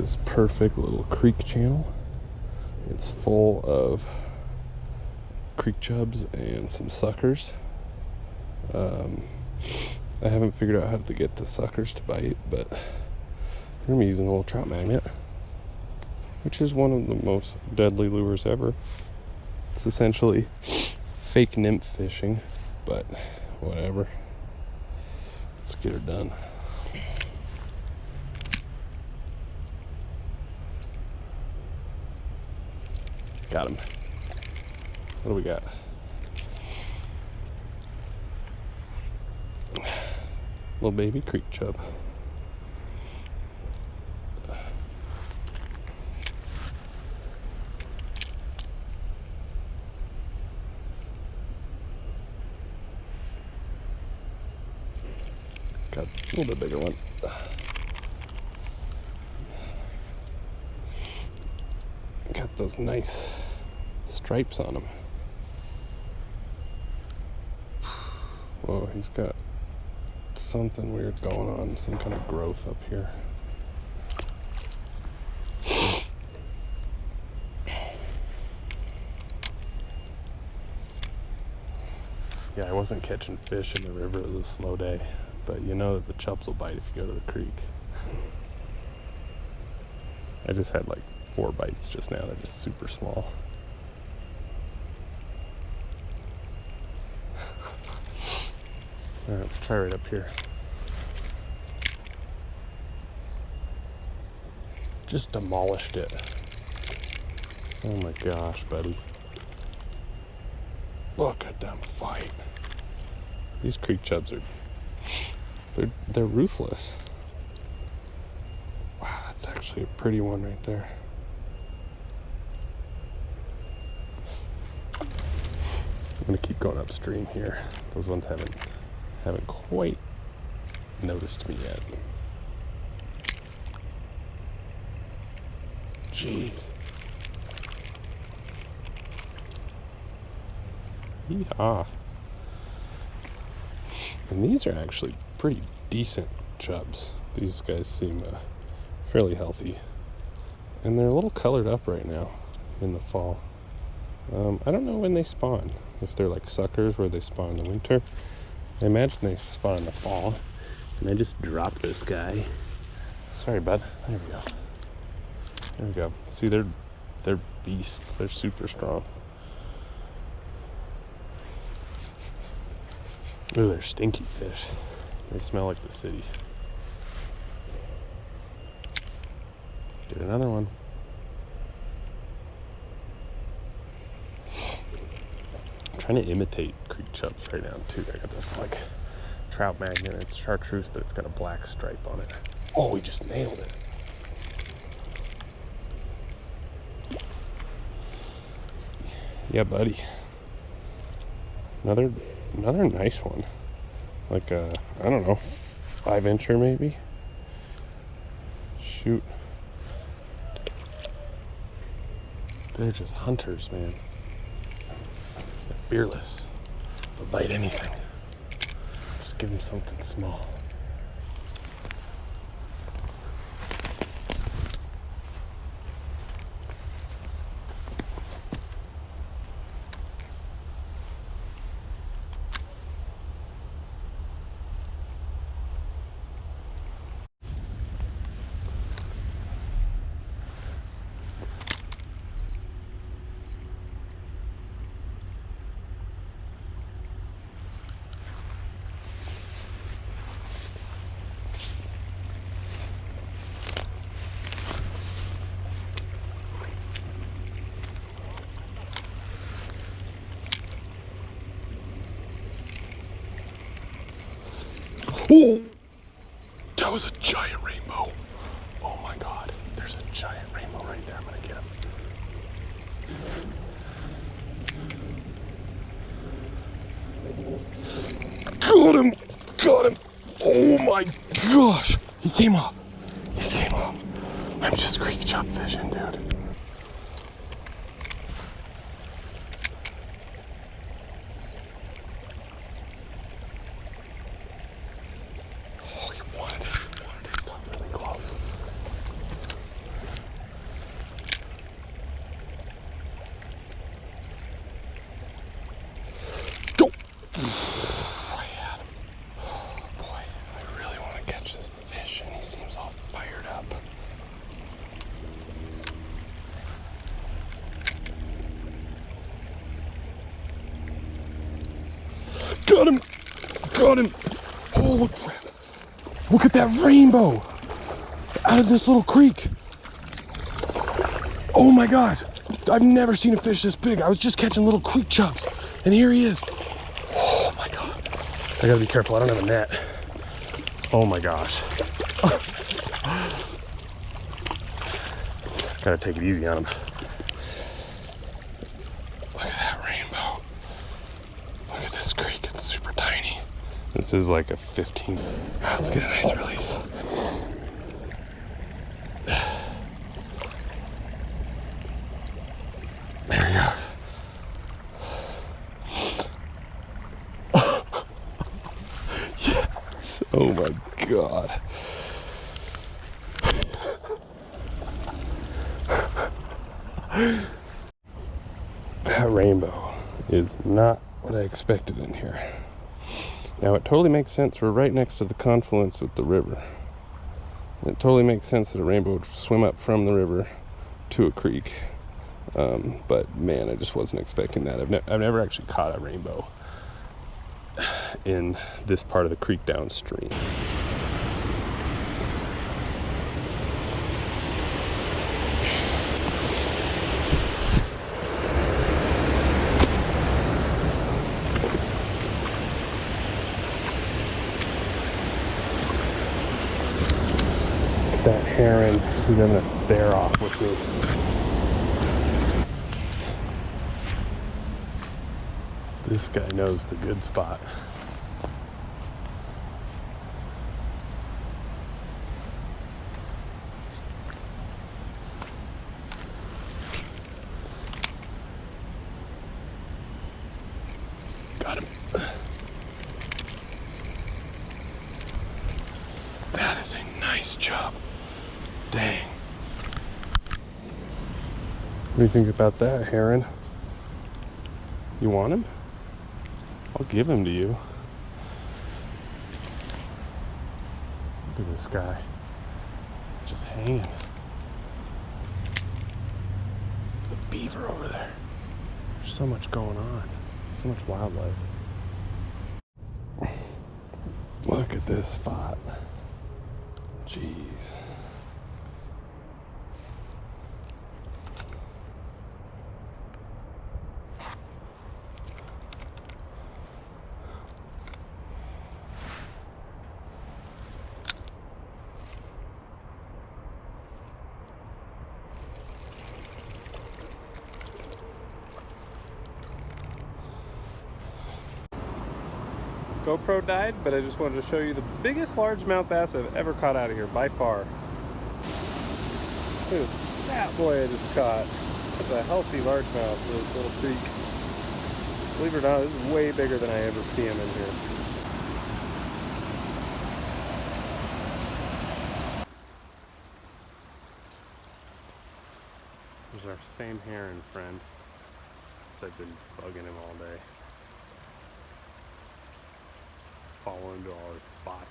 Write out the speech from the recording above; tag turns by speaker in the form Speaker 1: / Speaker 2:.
Speaker 1: this perfect little creek channel. It's full of creek chubs and some suckers. I haven't figured out how to get the suckers to bite, but I'm gonna be using a little trout magnet, which is one of the most deadly lures ever. It's essentially fake nymph fishing, but whatever. Let's get her done. Got him. What do we got? Little baby creek chub. Got a little bit bigger one. Got those nice stripes on him. Whoa, he's got something weird going on, some kind of growth up here. Yeah, I wasn't catching fish in the river. It was a slow day, but you know that the chubs will bite if you go to the creek. I just had like 4 bites just now. They're just super small. All right, let's try right up here. Just demolished it. Oh my gosh, buddy. Look at them fight. These creek chubs are, they're ruthless. Wow, that's actually a pretty one right there. I'm gonna keep going upstream here. Those ones haven't quite noticed me yet. Jeez. Yeehaw. And these are actually pretty decent chubs. These guys seem fairly healthy. And they're a little colored up right now in the fall. I don't know when they spawn. If they're like suckers where they spawn in the winter. I imagine they spawn in the fall. And I just dropped this guy. Sorry, bud. There we go. There we go. See, they're beasts. They're super strong. Ooh, they're stinky fish. They smell like the city. Get another one. I'm trying to imitate creek chubs right now too. I got this like trout magnet. It's chartreuse, but it's got a black stripe on it. Oh, we just nailed it. Yeah, buddy. Another nice one. Like a, I don't know, 5-incher maybe. Shoot. They're just hunters, man. They're fearless. They'll bite anything. Just give them something small. Oh, that was a giant rainbow. Oh my God, there's a giant rainbow right there. I'm gonna get him. Got him, got him. Oh my gosh, he came up. He came up. I'm just creek chub fishing, dude. Got him! Got him! Oh, look at that rainbow! Out of this little creek! Oh my God! I've never seen a fish this big. I was just catching little creek chubs, and here he is. Oh my God. I gotta be careful, I don't have a net. Oh my gosh. Gotta take it easy on him. Look at that rainbow. Look at this creek, it's super tiny. This is like a 15. Let's get a nice release. There he goes. Yes. Oh my God. That rainbow is not what I expected in here. Now it totally makes sense. We're right next to the confluence with the river. It totally makes sense that a rainbow would swim up from the river to a creek. But man, I just wasn't expecting that. I've never actually caught a rainbow in this part of the creek downstream. That heron who's having a stare off with me. This guy knows the good spot. Got him. That is a nice chub. Dang. What do you think about that, heron? You want him? I'll give him to you. Look at this guy. Just hanging. The beaver over there. There's so much going on. So much wildlife. Look at this spot. Jeez. GoPro died, but I just wanted to show you the biggest largemouth bass I've ever caught out of here, by far. Look at this fat boy I just caught. That's a healthy largemouth for this little creek. Believe it or not, this is way bigger than I ever see him in here. There's our same heron friend. I've been bugging him all day. Follow him to all his spots.